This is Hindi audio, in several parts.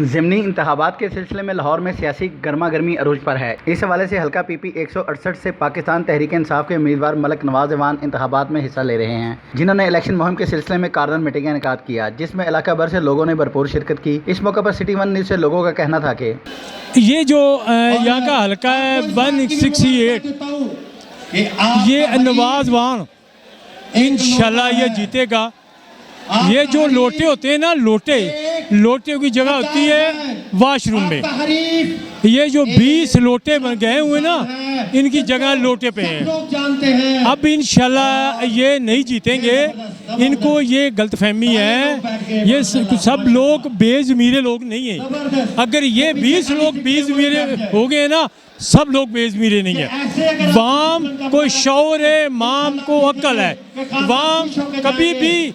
ज़िमनी इंतखाबात के सिलसिले में लाहौर में सियासी गर्मा गर्मी अरूज पर है। इस हवाले से हल्का पीपी 168 से पाकिस्तान तहरीक इंसाफ के उम्मीदवार मलिक नवाज अवान इंतखाबात में हिस्सा ले रहे हैं, जिन्होंने इलेक्शन मुहिम के सिलसिले में कारगर मीटिंग का इनेकाद किया, जिसमें इलाका भर से लोगों ने भरपूर शिरकत की। इस मौके पर सिटी वन न्यूज़ से लोगों का कहना था कि ये जो यहाँ का हल्का है 168, ये नवाज अवान इंशाल्लाह ये जीतेगा। ये जो लोटे होते हैं ना, लोटे की जगह होती है वॉशरूम में। ये जो 20 लोटे बन गए हुए ना, इनकी जगह लोटे पे हैं। अब इंशाल्लाह ये नहीं जीतेंगे, इनको ये गलतफहमी है। ये सब लोग बेज़मीरे लोग नहीं हैं। अगर ये 20 लोग बेज़मीरे हो गए ना, सब लोग बेज़मीरे नहीं है। वाम को शौर है, माम को अक्ल है। वाम कभी भी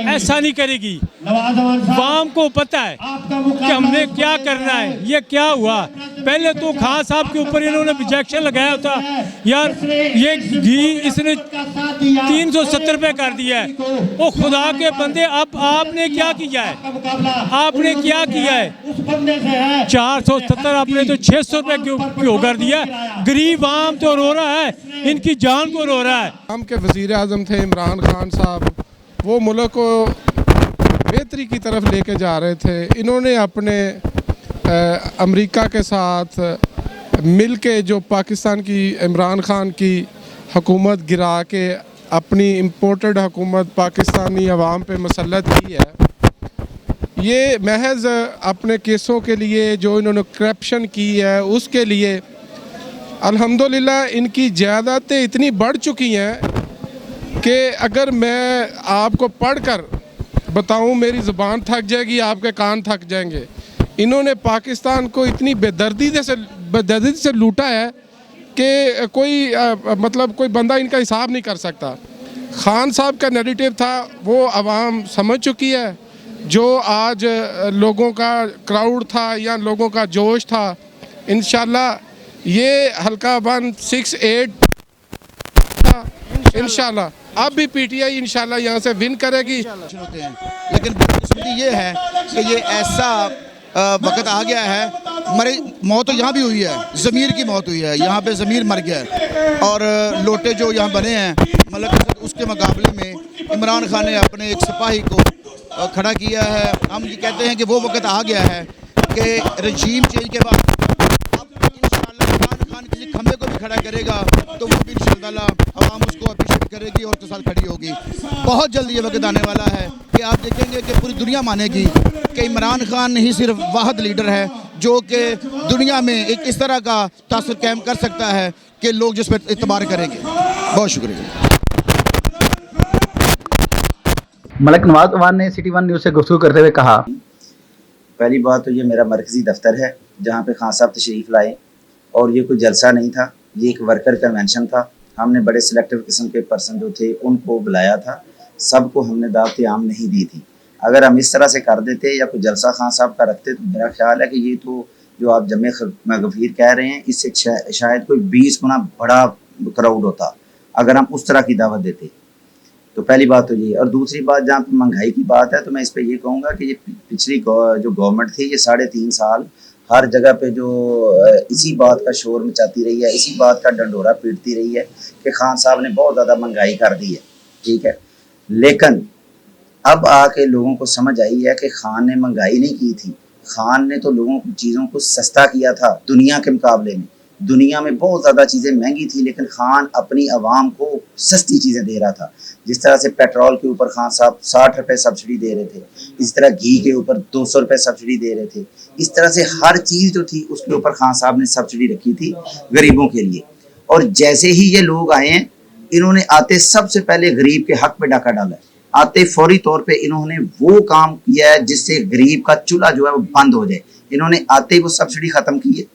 ऐसा नहीं करेगी। वाम को पता है कि हमने क्या करना है। ये क्या हुआ, पहले तो खान साहब के ऊपर इन्होंने ऑब्जेक्शन लगाया था, यार ये घी इसने 370 रुपये कर दिया है। ओ खुदा के बंदे, अब आपने क्या किया है? आपने क्या किया है? 470 आपने तो 600 रुपये क्यों कर दिया? गरीब आम तो रो रहा है, इनकी जान को रो रहा है। हम के वज़ीर आज़म थे इमरान खान साहब, वो मुल्क को बेहतरी की तरफ लेके जा रहे थे। इन्होंने अपने अमेरिका के साथ मिल के जो पाकिस्तान की इमरान खान की हुकूमत गिरा के अपनी इम्पोर्टेड हुकूमत पाकिस्तानी अवाम पे मसल्लत की है, ये महज अपने केसों के लिए जो इन्होंने करप्शन की है उसके लिए। अल्हम्दुलिल्लाह इनकी ज़्यादतें इतनी बढ़ चुकी हैं कि अगर मैं आपको पढ़कर बताऊं, मेरी ज़ुबान थक जाएगी, आपके कान थक जाएंगे। इन्होंने पाकिस्तान को इतनी बेदर्दी से लूटा है कि कोई बंदा इनका हिसाब नहीं कर सकता। खान साहब का नैरेटिव था वो आवाम समझ चुकी है। जो आज लोगों का क्राउड था या लोगों का जोश था, इंशाल्लाह ये हल्का 168 इंशाल्लाह अब भी पीटीआई इंशाल्लाह यहाँ से विन करेगी। लेकिन बदकिस्मती ये है कि ये ऐसा वक्त आ गया है, मरे मौत तो यहाँ भी हुई है, ज़मीर की मौत हुई है, यहाँ पे ज़मीर मर गया है। और लोटे जो यहाँ बने हैं मतलब उसके मुकाबले में इमरान खान ने अपने एक सिपाही को खड़ा किया है। हम ये कहते हैं कि वो वक्त आ गया है कि रजीम चेंज के बाद अब इंशाल्लाह इमरान खान किसी खंभे को भी खड़ा करेगा तो वो भी इंशाल्लाह अवाम उसको अप्रिशिएट करेगी और उसके साथ खड़ी होगी। बहुत जल्दी ये वक्त आने वाला है कि आप देखेंगे कि पूरी दुनिया मानेगी कि इमरान खान ही सिर्फ वाहिद लीडर है जो कि दुनिया में एक इस तरह का तासुर कायम कर सकता है कि लोग जिस पर इतबार करेंगे। बहुत शुक्रिया। मलिक नवाज अवान ने सिटी वन न्यूज़ से गुफ्तगू करते हुए कहा, पहली बात तो ये मेरा मरकज़ी दफ्तर है जहाँ पे खान साहब तशरीफ़ लाए, और ये कोई जलसा नहीं था, ये एक वर्कर कन्वेंशन था। हमने बड़े सिलेक्टिव किस्म के पर्सन जो थे उनको बुलाया था, सबको हमने दावत आम नहीं दी थी। अगर हम इस तरह से कर देते या कोई जलसा खान साहब का रखते तो मेरा ख्याल है कि ये तो जो आप जमे गफीर कह रहे हैं इससे शायद कोई 20 गुना बड़ा क्राउड होता अगर हम उस तरह की दावत देते। तो पहली बात तो ये। और दूसरी बात, जहाँ पे महंगाई की बात है तो मैं इस पर ये कहूँगा कि ये पिछली जो गवर्नमेंट थी ये 3.5 साल हर जगह पे जो इसी बात का शोर मचाती रही है, इसी बात का डंडोरा पीटती रही है कि खान साहब ने बहुत ज़्यादा महंगाई कर दी है, ठीक है। लेकिन अब आके लोगों को समझ आई है कि खान ने महंगाई नहीं की थी, खान ने तो लोगों को चीज़ों को सस्ता किया था दुनिया के मुकाबले में। दुनिया में बहुत ज़्यादा चीज़ें महंगी थी लेकिन खान अपनी आवाम को सस्ती चीज़ें दे रहा था। जिस तरह से पेट्रोल के ऊपर खान साहब 60 रुपये सब्सिडी दे रहे थे, इस तरह घी के ऊपर 200 रुपये सब्सिडी दे रहे थे। इस तरह से हर चीज़ जो थी उसके ऊपर खान साहब ने सब्सिडी रखी थी गरीबों के लिए। और जैसे ही ये लोग आए हैं, इन्होंने आते सबसे पहले गरीब के हक पे डाका डाला है। आते फौरी तौर पे इन्होंने वो काम किया है जिससे गरीब का चूल्हा जो है वो बंद हो जाए। इन्होंने आते ही वो सब्सिडी ख़त्म की है।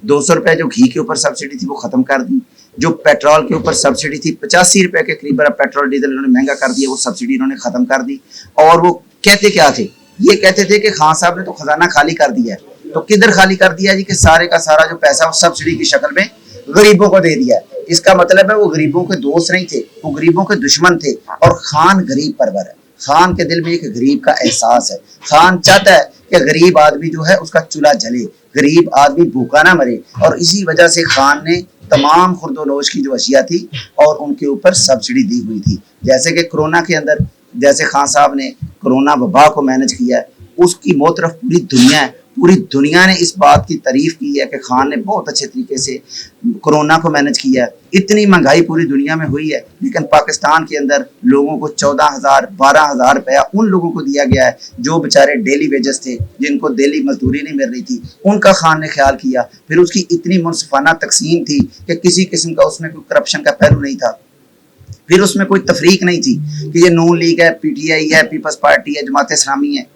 200 रुपये जो घी के ऊपर सब्सिडी थी वो ख़त्म कर दी। जो पेट्रोल के ऊपर सब्सिडी थी 85 रुपये के करीब पेट्रोल डीजल इन्होंने महंगा कर दिया, वो सब्सिडी इन्होंने ख़त्म कर दी। और वो कहते क्या थे, ये कहते थे कि खान साहब ने तो खजाना खाली कर दिया है। तो किधर खाली कर दिया जी कि सारे का सारा जो पैसा वो सब्सिडी की शक्ल में गरीबों को दे दिया है। इसका मतलब है वो गरीबों के दोस्त नहीं थे, वो गरीबों के दुश्मन थे। और खान गरीब परवर है, खान के दिल में एक गरीब का एहसास है। खान चाहता है कि गरीब आदमी जो है उसका चूल्हा जले, गरीब आदमी भूखा ना मरे। और इसी वजह से खान ने तमाम खुर्दोनोश की जो अशिया थी और उनके ऊपर सब्सिडी दी हुई थी। जैसे कि कोरोना के अंदर जैसे खान साहब ने कोरोना वबा को मैनेज किया है, उसकी मोतरफ पूरी दुनिया ने इस बात की तारीफ की है कि खान ने बहुत अच्छे तरीके से कोरोना को मैनेज किया है। इतनी महंगाई पूरी दुनिया में हुई है, लेकिन पाकिस्तान के अंदर लोगों को 14,000 12,000 रुपया उन लोगों को दिया गया है जो बेचारे डेली वेजेस थे, जिनको डेली मजदूरी नहीं मिल रही थी, उनका खान ने ख्याल किया। फिर उसकी इतनी मुनसिफाना तकसीम थी कि किसी किस्म का उसमें कोई करप्शन का पहलू नहीं था। फिर उसमें कोई तफरीक नहीं थी कि ये नून लीग है, पीटीआई है, पीपल्स पार्टी है, जमात इस्लामी है।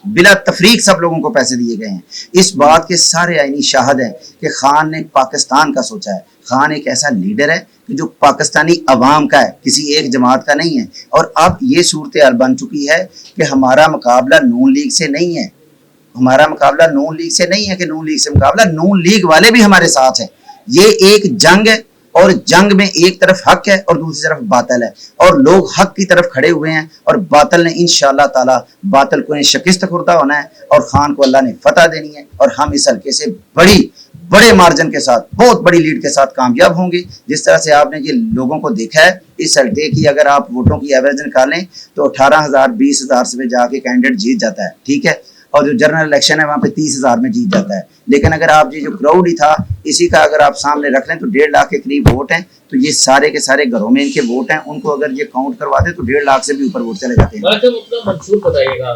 बिला तफरीक सब लोगों को पैसे दिए गए हैं। इस बात के सारे आईनी शाहद हैं कि खान ने पाकिस्तान का सोचा है। खान एक ऐसा लीडर है कि जो पाकिस्तानी अवाम का है, किसी एक जमात का नहीं है। और अब ये सूरत हाल बन चुकी है कि हमारा मुकाबला नून लीग से नहीं है, हमारा मुकाबला नून लीग से नहीं है कि नून लीग से मुकाबला, नून लीग वाले भी हमारे साथ है। ये एक जंग है और जंग में एक तरफ हक है और दूसरी तरफ बातिल है, और लोग हक की तरफ खड़े हुए हैं और बातिल ने इंशाअल्लाह ताला बातिल को शिकस्त खुर्दा होना है और खान को अल्लाह ने फतह देनी है। और हम इस हल्के से बड़े मार्जिन के साथ, बहुत बड़ी लीड के साथ कामयाब होंगे। जिस तरह से आपने ये लोगों को देखा है, इस हल्के की अगर आप वोटों की एवरेज निकालें तो 18,000 20,000 से जाके कैंडिडेट जीत जाता है, ठीक है। और जो जनरल इलेक्शन है वहाँ पे 30,000 में जीत जाता है। लेकिन अगर आप ये जो क्राउड ही था, इसी का अगर आप सामने रख लें तो 1.5 लाख के करीब वोट हैं। तो ये सारे के सारे घरों में इनके वोट हैं, उनको अगर ये काउंट करवा दे तो 1.5 लाख से भी ऊपर वोट चले जाते हैं। अपना मंशूर बताइएगा,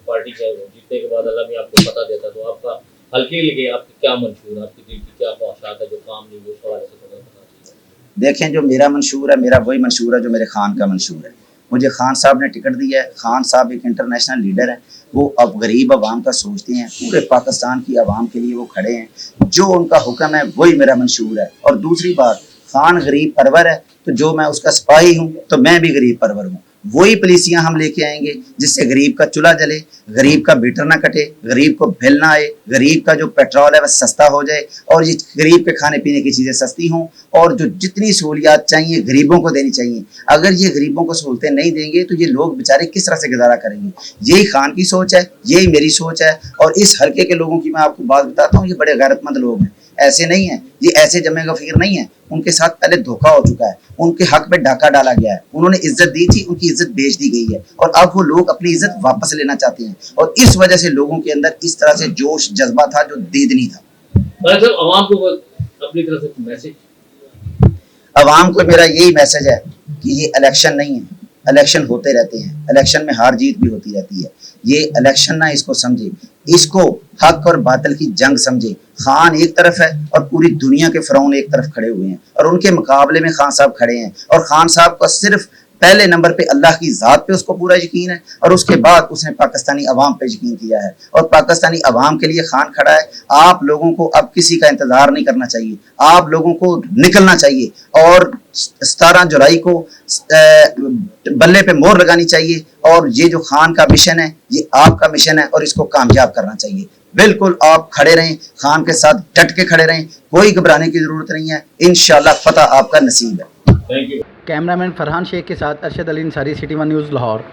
पार्टी का जीतने के बाद अल्लाह में आपको पता देता तो आपका हल्के लिए आपकी क्या मंशूर, आपकी दिल की क्या ख्वाहिशात है जो काम नहीं हुए, उस हवाले से पता चाहिए। देखें, जो मेरा मंशूर है, मेरा वही मंशूर है जो मेरे खान का मंशूर है। मुझे खान साहब ने टिकट दिया है। खान साहब एक इंटरनेशनल लीडर है, वो अब गरीब आवाम का सोचते हैं, पूरे पाकिस्तान की आवाम के लिए वो खड़े हैं। जो उनका हुक्म है वही मेरा मंशूर है। और दूसरी बात, खान गरीब परवर है, तो जो मैं उसका सिपाही हूँ तो मैं भी गरीब परवर हूँ। वही पॉलिसियां हम लेके आएंगे जिससे गरीब का चूल्हा जले, गरीब का मीटर ना कटे, गरीब को बिल ना आए, गरीब का जो पेट्रोल है वह सस्ता हो जाए और ये गरीब के खाने पीने की चीज़ें सस्ती हों, और जो जितनी सहूलियात चाहिए गरीबों को देनी चाहिए। अगर ये गरीबों को सहूलतें नहीं देंगे तो ये लोग बेचारे किस तरह से गुजारा करेंगे। यही खान की सोच है, यही मेरी सोच है। और इस हल्के के लोगों की मैं आपको बात बताता हूँ, ये बड़े गैरतमंद लोग हैं, ऐसे नहीं है, ये ऐसे जमे गफीर नहीं है। उनके साथ पहले धोखा हो चुका है, उनके हक पे डाका डाला गया है, उन्होंने इज्जत दी थी, उनकी इज्जत बेच दी गई है और अब वो लोग अपनी इज्जत वापस लेना चाहते हैं। और इस वजह से लोगों के अंदर इस तरह से जोश जज्बा था जो दीदनी था। आवाम को अपनी तरफ से मैसेज, अवाम को मेरा यही मैसेज है कि ये इलेक्शन नहीं है, इलेक्शन होते रहते हैं, इलेक्शन में हार जीत भी होती रहती है। ये इलेक्शन ना इसको समझे, इसको हक और बातिल की जंग समझे। खान एक तरफ है और पूरी दुनिया के फिरौन एक तरफ खड़े हुए हैं और उनके मुकाबले में खान साहब खड़े हैं। और खान साहब का सिर्फ पहले नंबर पे अल्लाह की ज़ात पे उसको पूरा यकीन है और उसके बाद उसने पाकिस्तानी अवाम पे यकीन किया है और पाकिस्तानी अवाम के लिए खान खड़ा है। आप लोगों को अब किसी का इंतज़ार नहीं करना चाहिए, आप लोगों को निकलना चाहिए और 17 जुलाई को बल्ले पे मोहर लगानी चाहिए। और ये जो खान का मिशन है ये आपका मिशन है और इसको कामयाब करना चाहिए। बिल्कुल आप खड़े रहें, खान के साथ डट के खड़े रहें, कोई घबराने की जरूरत नहीं है, इंशाल्लाह फतह आपका नसीब है। Thank you. Cameraman Farhan Shaikh के साथ अरशद अली अंसारी, सिटी 1 न्यूज़ लाहौर।